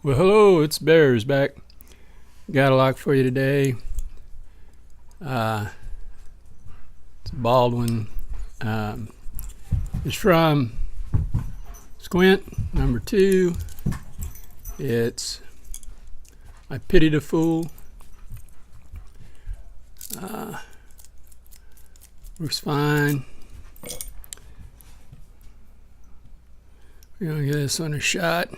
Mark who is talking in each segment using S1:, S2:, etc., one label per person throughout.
S1: Well, hello, it's Bears back. Got a lock for you today. It's a bald one. It's from Squint, number 2. It's I Pity the Fool. Works fine. We're going to get this one a shot.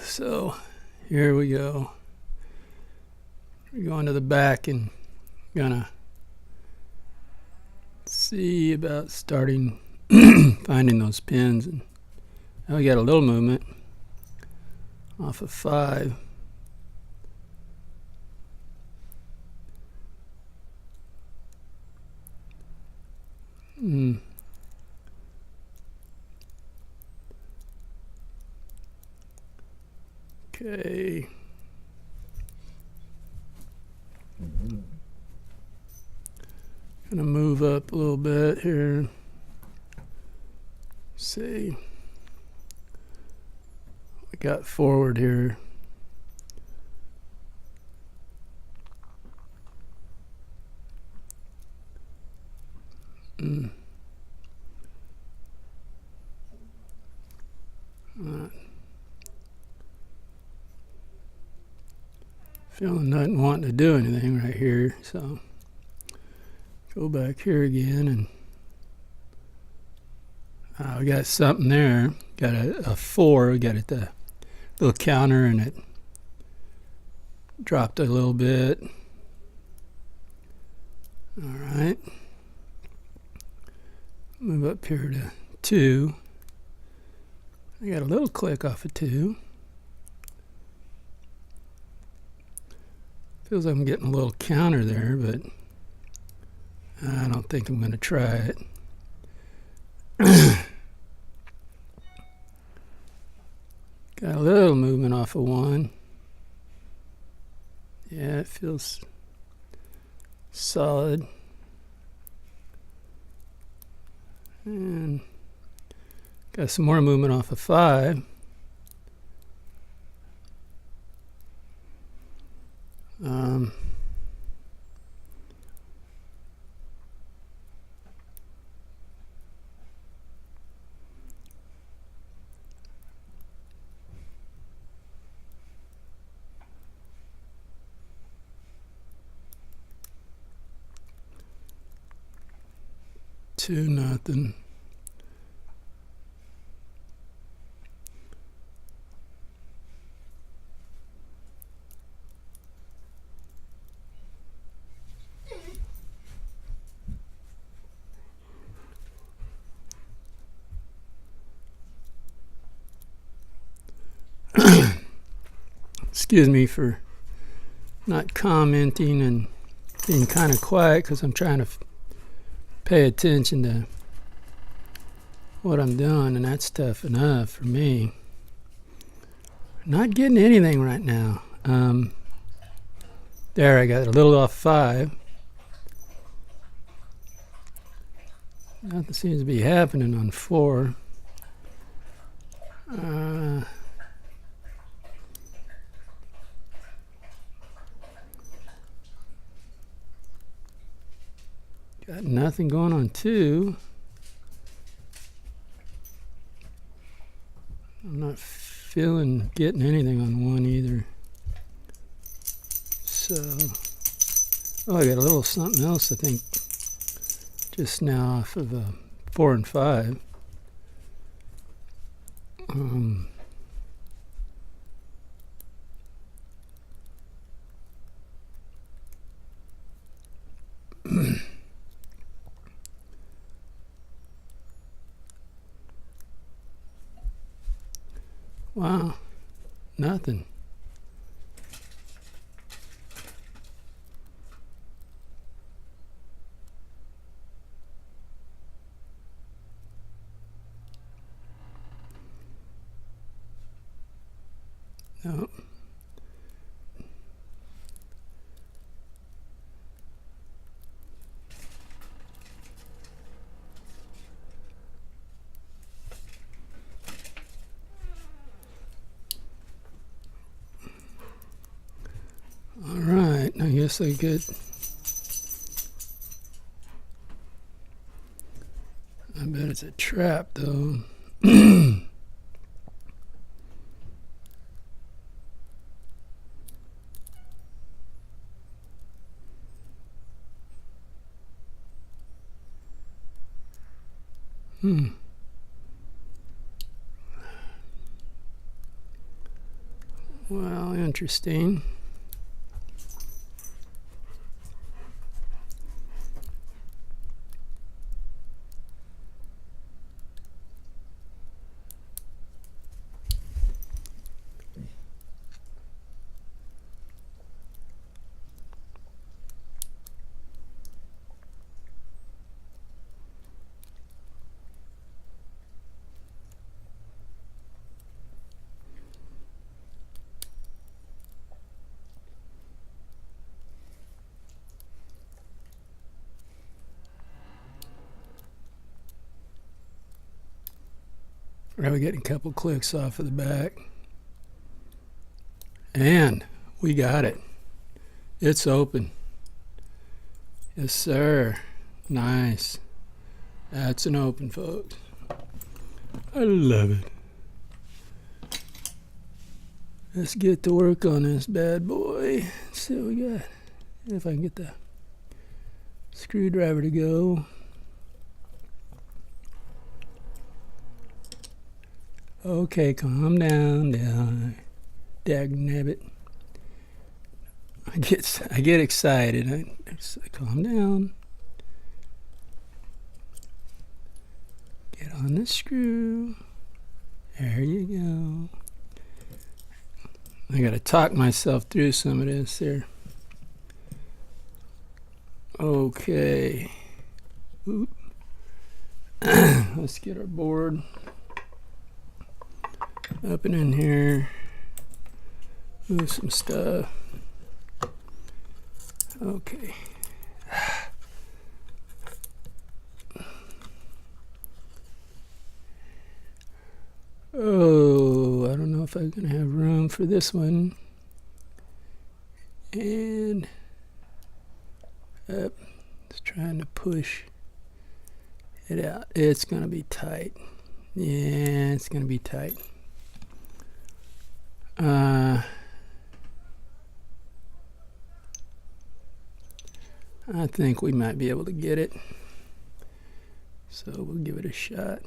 S1: So here we go. We're going to the back and gonna see about starting finding those pins. And now we got a little movement off of 5. Okay. Gonna move up a little bit here. See. We got forward here. Feeling not wanting to do anything right here, so go back here again, and we got something there. Got a 4. We got it the little counter, and it dropped a little bit. All right, move up here to 2. I got a little click off of 2. Feels like I'm getting a little counter there, but I don't think I'm going to try it. Got a little movement off of 1. Yeah, it feels solid. And got some more movement off of 5. Two nothing. Excuse me for not commenting and being kind of quiet, because I'm trying to pay attention to what I'm doing, and that's tough enough for me. Not getting anything right now. There, I got a little off 5. Nothing seems to be happening on 4. Got nothing going on 2. I'm not feeling getting anything on 1 either. So, I got a little something else, I think, just now off of 4 and 5. Wow, nothing. No, I guess I could. I bet it's a trap though. Well, interesting. We're getting a couple clicks off of the back. And we got it. It's open. Yes, sir. Nice. That's an open, folks. I love it. Let's get to work on this bad boy. Let's see what we got. If I can get the screwdriver to go. Okay, calm down. Dagnabbit. I get excited. I calm down. Get on the screw. There you go. I gotta talk myself through some of this here. Okay. Oop. Let's get our board up and in here. Move some stuff. Okay. Oh, I don't know if I'm gonna have room for this one. And up, just trying to push it out. It's gonna be tight. Yeah, it's gonna be tight. I think we might be able to get it. So we'll give it a shot.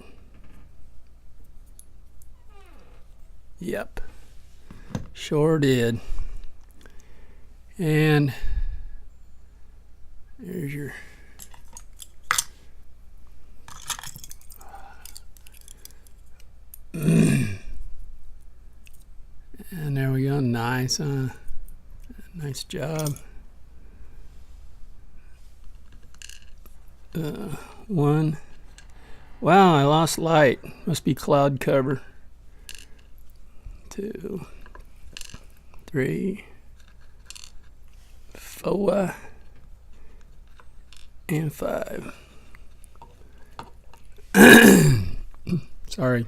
S1: Yep. Sure did. And there's your and there we go. Nice, nice job. One. Wow, I lost light. Must be cloud cover. 2, 3, 4, and 5. Sorry.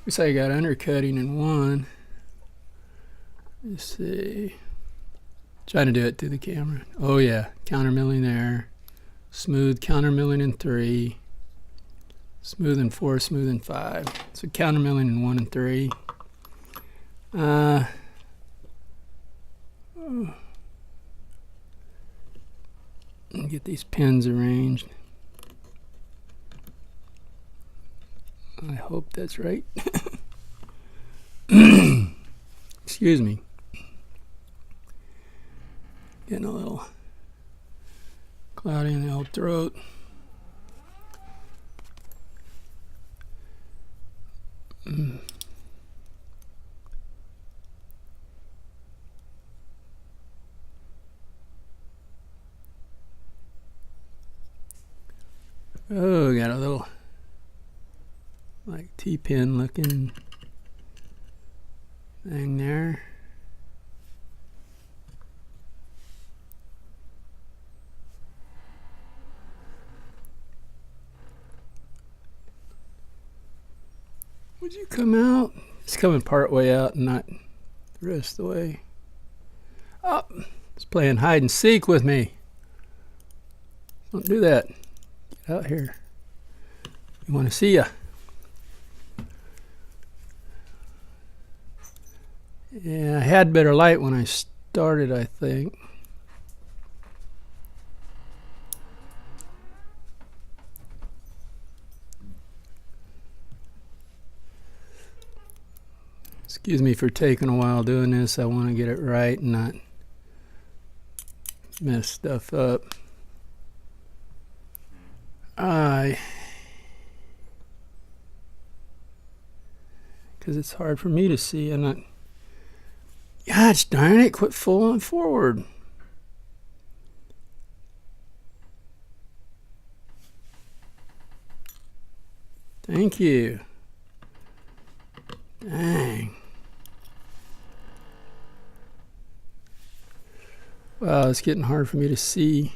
S1: Looks like I got undercutting in 1. Let's see. Trying to do it through the camera. Oh yeah, countermilling there. Smooth countermilling in 3. Smooth in 4, smooth in 5. So countermilling in 1 and 3. Get these pins arranged. I hope that's right. Excuse me. Getting a little cloudy in the old throat. Oh, got a little like T-pin looking thing there. Would you come out? It's coming part way out and not the rest of the way. Oh, it's playing hide and seek with me. Don't do that. Get out here. We want to see ya. Yeah, I had better light when I started, I think. Excuse me for taking a while doing this. I want to get it right and not mess stuff up. Because it's hard for me to see. I'm not. Gosh darn it, quit falling forward. Thank you. Dang. Wow, it's getting hard for me to see.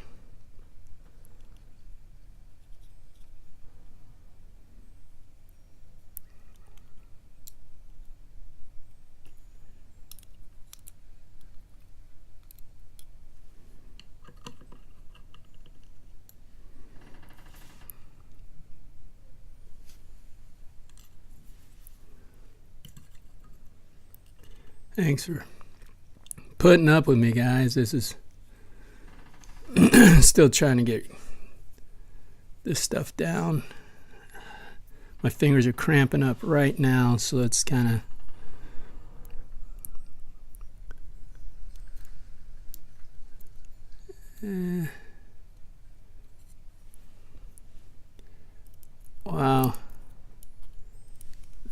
S1: Thanks for putting up with me, guys. This is still trying to get this stuff down. My fingers are cramping up right now, so it's kind of wow.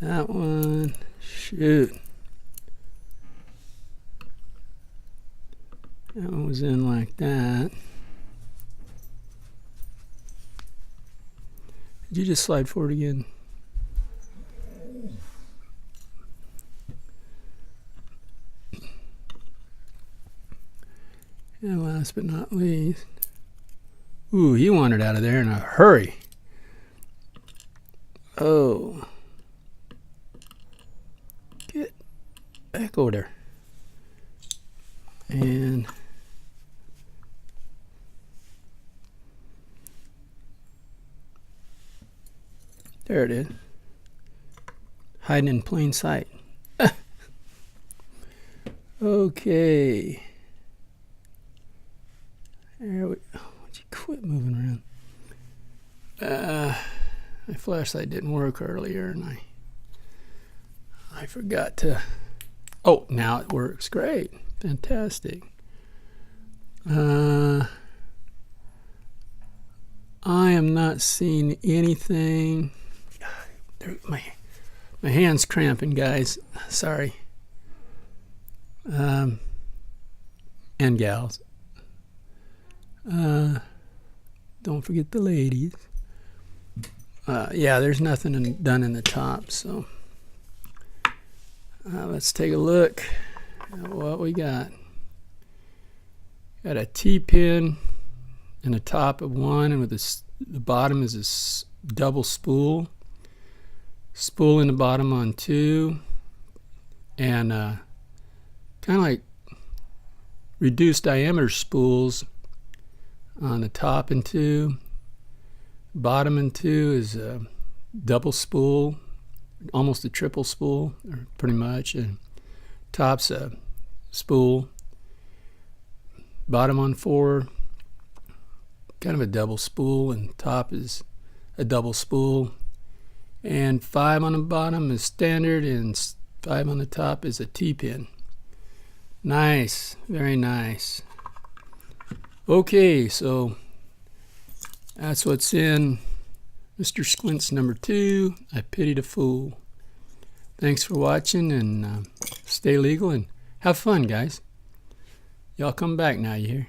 S1: That one, shoot. That one was in like that. Did you just slide forward again? And last but not least, ooh, you wanted out of there in a hurry. Oh, get back over there. And there it is. Hiding in plain sight. Okay. There we go. Would you quit moving around? My flashlight didn't work earlier and I forgot to. Oh, now it works. Great. Fantastic. I am not seeing anything. My hand's cramping, guys. Sorry. And gals. Don't forget the ladies. Yeah, there's nothing done in the top, so let's take a look at what we got. Got a T-pin and a top of one, and with the bottom is this double spool. Spool in the bottom on two, and kind of like reduced diameter spools on the top and two. Bottom and two is a double spool, almost a triple spool, or pretty much. And top's a spool. Bottom on four, kind of a double spool, and top is a double spool. And 5 on the bottom is standard, and 5 on the top is a T-pin. Nice, very nice. Okay, so that's what's in Mr. Squint's number 2, I Pity the Fool. Thanks for watching, and stay legal and have fun, guys. Y'all come back now, you hear?